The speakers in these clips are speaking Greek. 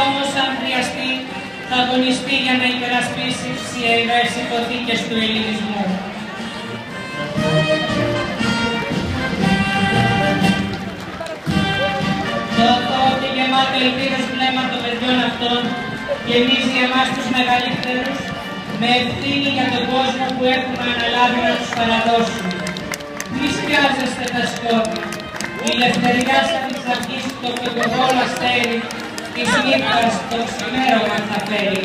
όμως, αν χρειαστεί, θα αγωνιστεί για να υπερασπίσει τις ιερές υποθήκες του ελληνισμού. Το αθώο και γεμάτο ελπίδας βλέμμα των παιδιών αυτών γεμίζει εμάς τους μεγαλύτερους με ευθύνη για τον κόσμο που έχουμε αναλάβει να τους παραδώσουμε. Μη σκιάζεστε τα σκότια. Η ελευθεριά σαν της αυγής το φωτοβόλο αστέρι της νύχτας το ξημέρωμα θα φέρει.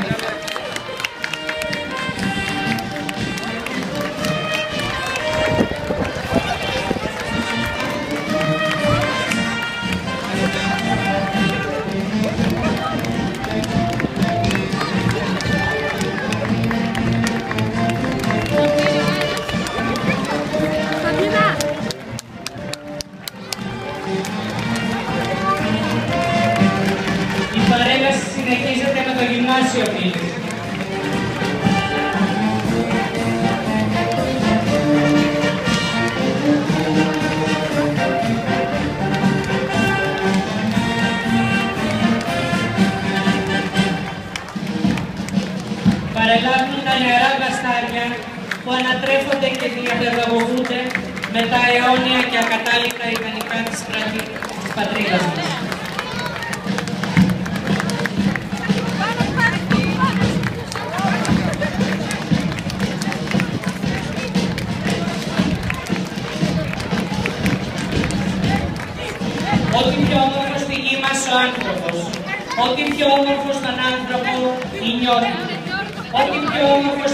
Η παρέλαση συνεχίζεται με το γυμνάσιο φίλους. Παρελάβουν τα νεαρά μπαστάρια που ανατρέφονται και διαπαιδαγωγούνται με τα αιώνια και ακατάληπτα ιδανικά της πατρίδας μας. Ό,τι πιο όμορφο στη γη μας ο άνθρωπος, ό,τι πιο όμορφο στον άνθρωπο η νιώτη, ό,τι πιο όμορφο